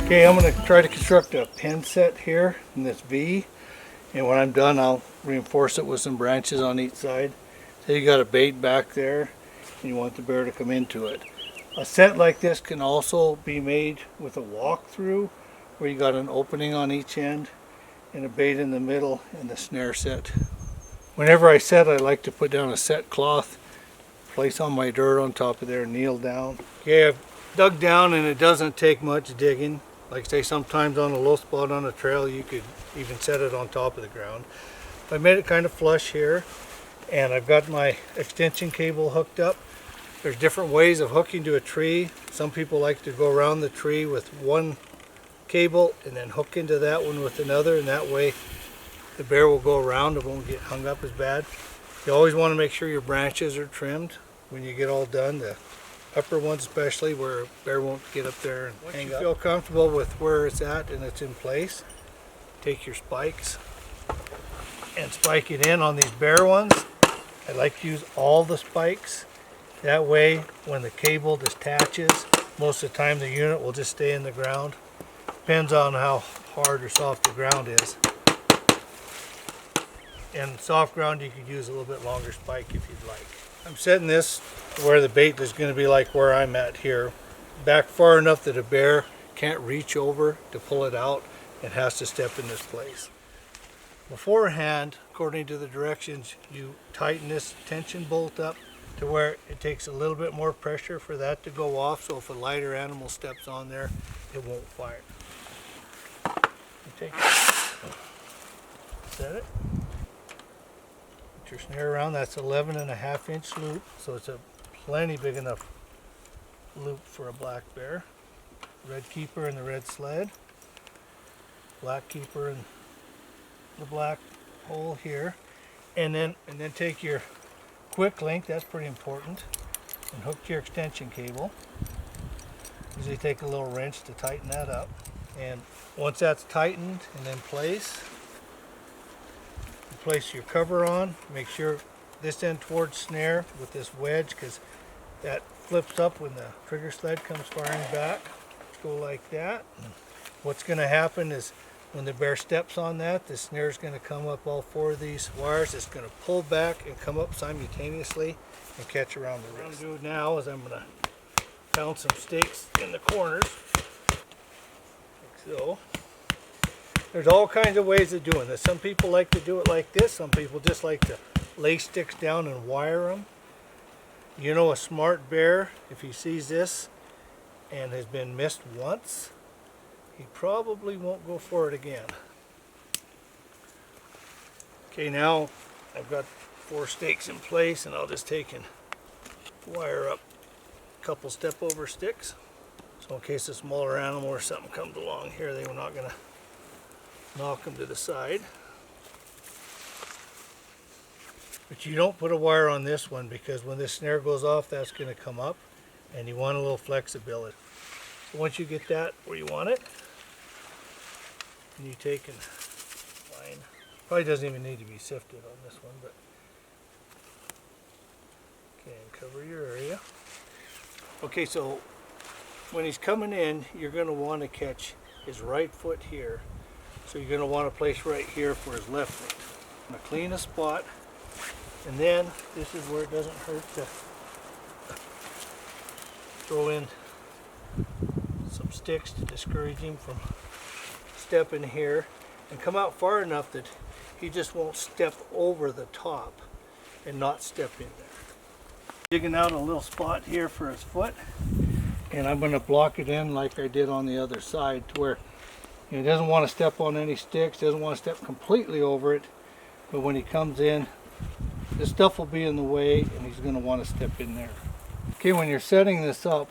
Okay, I'm going to try to construct a pin set here in this V, and when I'm done I'll reinforce it with some branches on each side. So you got a bait back there and you want the bear to come into it. A set like this can also be made with a walk-through where you got an opening on each end and a bait in the middle and the snare set. Whenever I set, I like to put down a set cloth, place on my dirt on top of there, kneel down. Okay, I've dug down and it doesn't take much digging. Like I say, sometimes on a low spot on a trail you could even set it on top of the ground. I made it kind of flush here and I've got my extension cable hooked up. There's different ways of hooking to a tree. Some people like to go around the tree with one cable and then hook into that one with another, and that way the bear will go around, it won't get hung up as bad. You always want to make sure your branches are trimmed when you get all done, the upper ones especially, where a bear won't get up there and hang up. Once you feel comfortable with where it's at and it's in place, take your spikes and spike it in on these bare ones. I like to use all the spikes. That way when the cable detaches, most of the time the unit will just stay in the ground. Depends on how hard or soft the ground is. And soft ground you could use a little bit longer spike if you'd like. I'm setting this where the bait is going to be like where I'm at here. Back far enough that a bear can't reach over to pull it out and has to step in this place. Beforehand, according to the directions, you tighten this tension bolt up to where it takes a little bit more pressure for that to go off, so if a lighter animal steps on there, it won't fire. You take it, set it. Your snare around, that's 11.5-inch loop, so it's a plenty big enough loop for a black bear. Red keeper and the red sled, black keeper and the black hole here, and then take your quick link, that's pretty important, and hook to your extension cable. Usually take a little wrench to tighten that up, and once that's tightened and in place, place your cover on. Make sure this end towards snare with this wedge, because that flips up when the trigger sled comes firing back. Go like that. What's going to happen is when the bear steps on that, the snare is going to come up all four of these wires. It's going to pull back and come up simultaneously and catch around the wrist. What I'm going to do now is I'm going to pound some stakes in the corners, like so. There's all kinds of ways of doing this. Some people like to do it like this. Some people just like to lay sticks down and wire them. You know, a smart bear, if he sees this and has been missed once, he probably won't go for it again. Okay, now I've got 4 stakes in place, and I'll just take and wire up a couple step over sticks. So in case a smaller animal or something comes along here, they're not going to knock them to the side. But you don't put a wire on this one, because when this snare goes off, that's going to come up, and you want a little flexibility. So once you get that where you want it, and you take and line. Probably doesn't even need to be sifted on this one, but okay, and cover your area. Okay, so when he's coming in, you're going to want to catch his right foot here. So you're going to want to place right here for his left foot. I'm going to clean a spot, and then this is where it doesn't hurt to throw in some sticks to discourage him from stepping here, and come out far enough that he just won't step over the top and not step in there. Digging out a little spot here for his foot, and I'm going to block it in like I did on the other side, to where he doesn't want to step on any sticks, doesn't want to step completely over it, but when he comes in, this stuff will be in the way and he's going to want to step in there. Okay, when you're setting this up,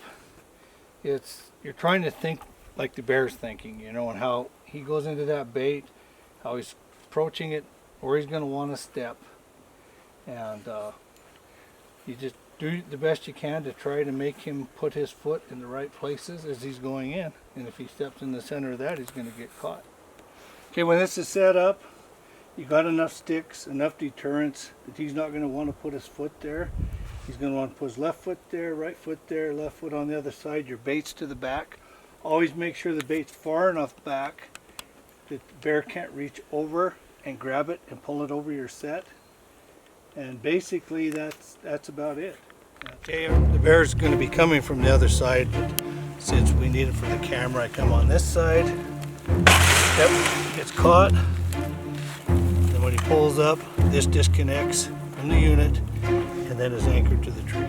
you're trying to think like the bear's thinking, you know, and how he goes into that bait, how he's approaching it, where he's going to want to step. And you just do the best you can to try to make him put his foot in the right places as he's going in. And if he steps in the center of that, he's going to get caught. Okay, when this is set up, you got enough sticks, enough deterrence that he's not going to want to put his foot there. He's going to want to put his left foot there, right foot there, left foot on the other side. Your bait's to the back. Always make sure the bait's far enough back that the bear can't reach over and grab it and pull it over your set. And basically that's about it. Okay, the bear's going to be coming from the other side, but since we need it for the camera, I come on this side. Yep, gets caught. Then when he pulls up, this disconnects from the unit and then is anchored to the tree.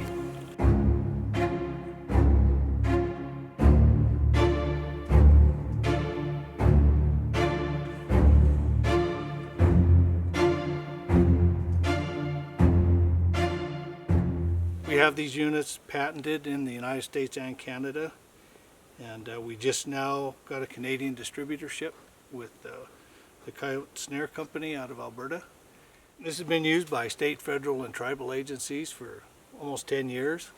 We have these units patented in the United States and Canada, and we just now got a Canadian distributorship with the Coyote Snare Company out of Alberta. This has been used by state, federal, and tribal agencies for almost 10 years.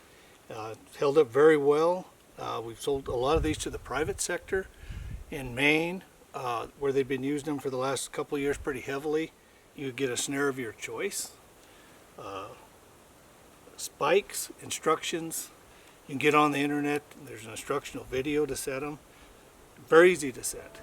It's held up very well. We've sold a lot of these to the private sector in Maine, where they've been using them for the last couple of years pretty heavily. You get a snare of your choice. Spikes, instructions. You can get on the internet. There's an instructional video to set them. Very easy to set.